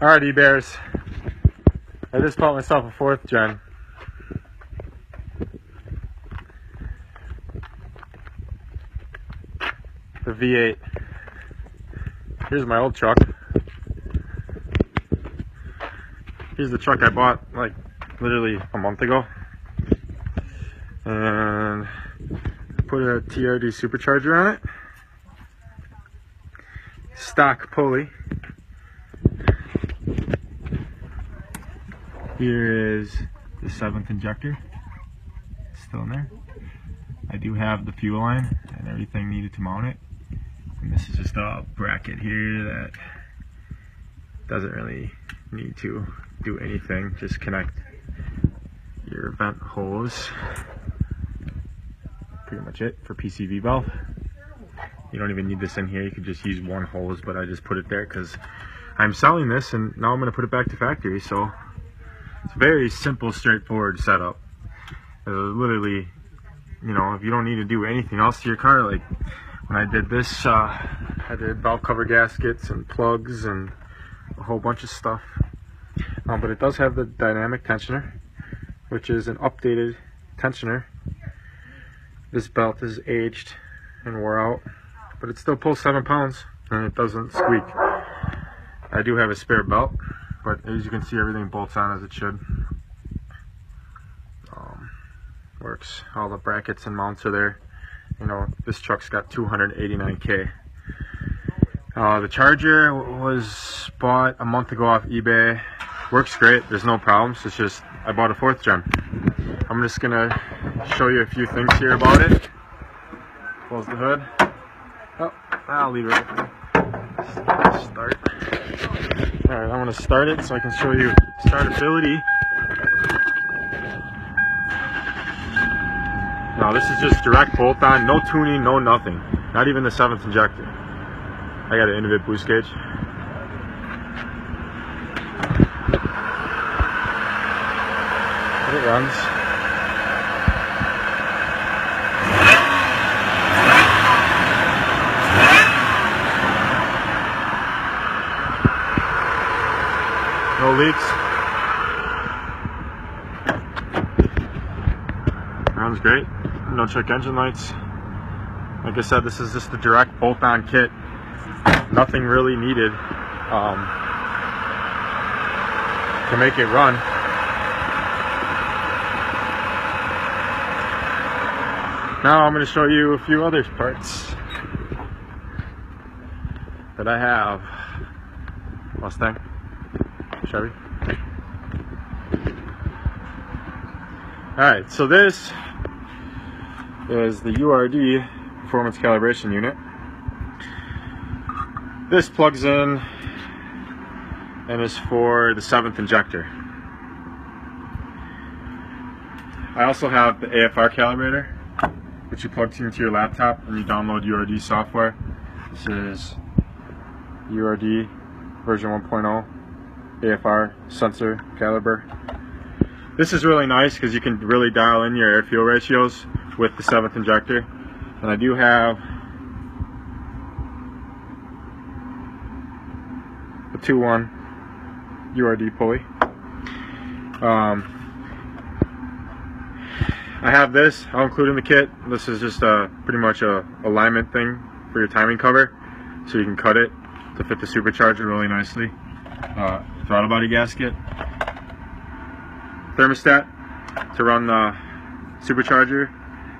TRD bears. I just bought myself a 4th gen. The V8. Here's my old truck. Here's the truck I bought like literally a month ago. And I put a TRD supercharger on it. Stock pulley. Here is the 7th injector. It's still in there. I do have the fuel line and everything needed to mount it. And this is just a bracket here that doesn't really need to do anything. Just connect your vent hose. Pretty much it for PCV valve. You don't even need this in here. You could just use one hose, but I just put it there because I'm selling this and now I'm going to put it back to factory. So it's a very simple, straightforward setup. Literally, you know, if you don't need to do anything else to your car, like when I did this, I did valve cover gaskets and plugs and a whole bunch of stuff. But it does have the dynamic tensioner, which is an updated tensioner. This belt is aged and wore out, but it still pulls 7 pounds and it doesn't squeak. I do have a spare belt, but as you can see, everything bolts on as it should. Works. All the brackets and mounts are there. You know, this truck's got 289K. The charger was bought a month ago off eBay. Works great. There's no problems. It's just I bought a 4th gen. I'm just gonna show you a few things here about it. Close the hood. Oh, I'll leave it open. Start. Alright, I'm gonna start it so I can show you startability. Now this is just direct bolt on, no tuning, no nothing. Not even the 7th injector. I got an Innovate boost gauge. It runs. No leaks. Runs great. No check engine lights. Like I said, this is just the direct bolt-on kit. Nothing really needed to make it run. Now I'm going to show you a few other parts that I have. Mustang, Chevy. Alright, so this is the URD performance calibration unit. This plugs in and is for the 7th injector. I also have the AFR calibrator, which you plug into your laptop and you download URD software. This is URD version 1.0 AFR sensor caliber. This is really nice because you can really dial in your air-fuel ratios with the 7th injector. And I do have a 2-1 URD pulley. I have this, I'll include in the kit. This is just pretty much a alignment thing for your timing cover, so you can cut it to fit the supercharger really nicely. Throttle body gasket, thermostat to run the supercharger.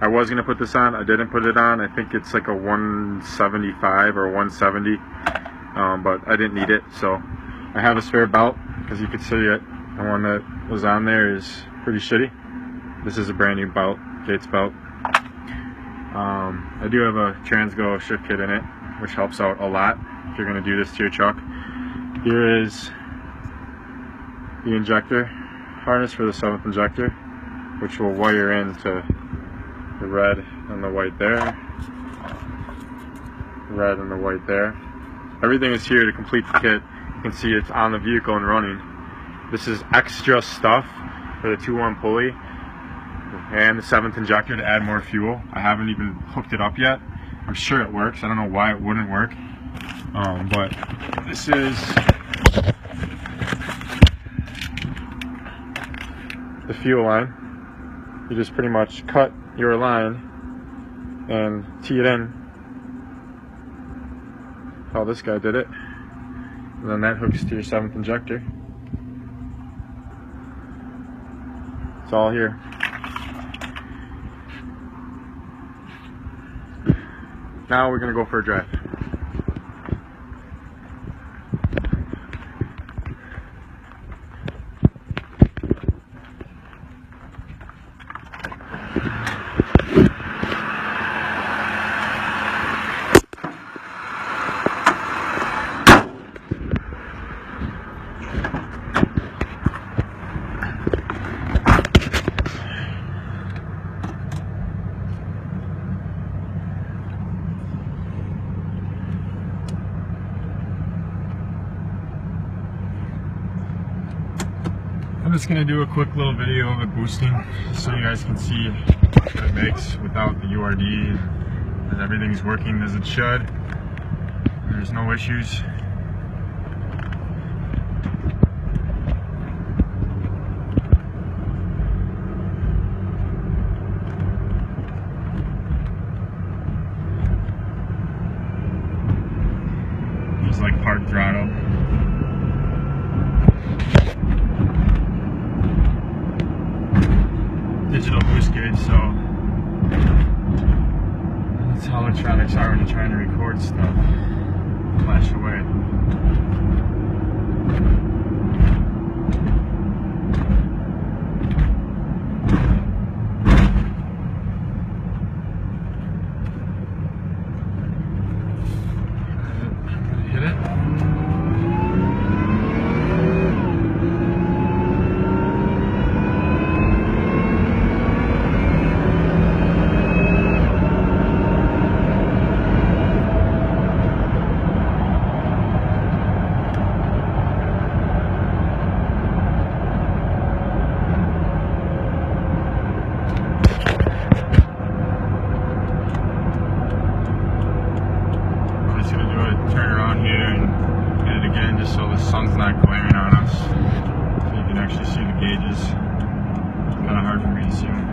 I was going to put this on, I didn't put it on. I think it's like a 175 or 170, but I didn't need it, so I have a spare belt because you could see it. The one that was on there is pretty shitty. This is a brand new belt, Gates belt. I do have a Transgo shift kit in it, which helps out a lot if you're going to do this to your truck. Here is the injector harness for the 7th injector, which will wire into the red and the white there, red and the white there. Everything is here to complete the kit. You can see it's on the vehicle and running. This is extra stuff for the 2-1 pulley and the 7th injector to add more fuel. I haven't even hooked it up yet. I'm sure it works. I don't know why it wouldn't work. But this is the fuel line. You just pretty much cut your line and tee it in. How this guy did it. And then that hooks to your 7th injector. It's all here. Now we're gonna go for a drive. I'm just going to do a quick little video of it boosting so you guys can see what it makes without the URD, and everything's working as it should. There's no issues. Just like park throttle. Digital boost gauge, so that's how electronics are when you're trying to record stuff. Flash away. Hit it. Turn around here and hit it again just so the sun's not glaring on us. So you can actually see the gauges. It's kind of hard for me to see them.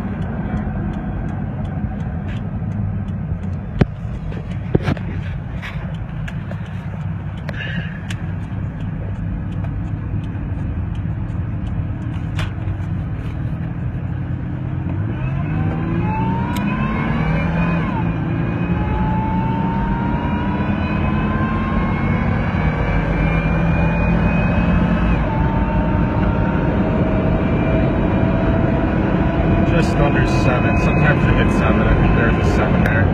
Just under 7. Sometimes it hits 7. I think there's a 7 there.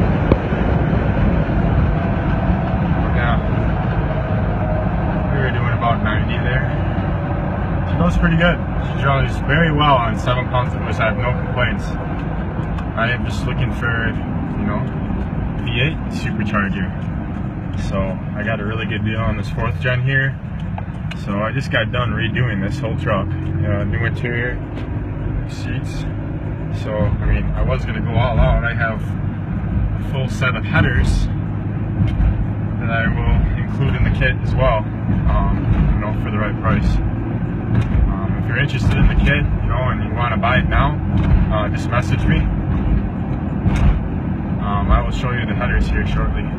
Yeah. We were doing about 90 there. She goes pretty good. She draws very well on 7 pounds of boost. I have no complaints. I am just looking for, you know, V8 supercharger. So I got a really good deal on this 4th gen here. So I just got done redoing this whole truck. New interior, seats. So, I mean, I was going to go all out. I have a full set of headers that I will include in the kit as well, you know, for the right price. If you're interested in the kit, you know, and you want to buy it now, just message me. I will show you the headers here shortly.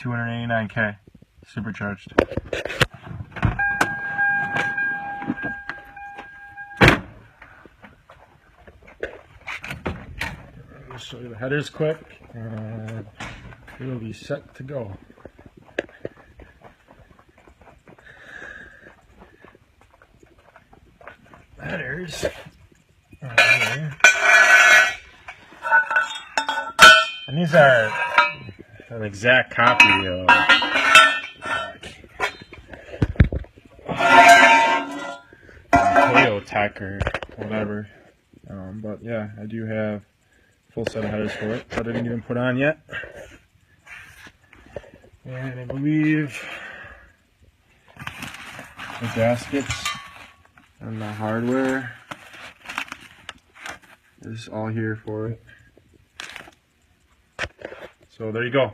$289K supercharged. I'll show you the headers quick and it'll be set to go. Headers right here. And these are an exact copy of, I Tail tack or whatever. But yeah, I do have a full set of headers for it that I didn't even put on yet. And I believe the gaskets and the hardware is all here for it. So there you go.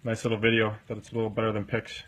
Nice little video, but it's a little better than pics.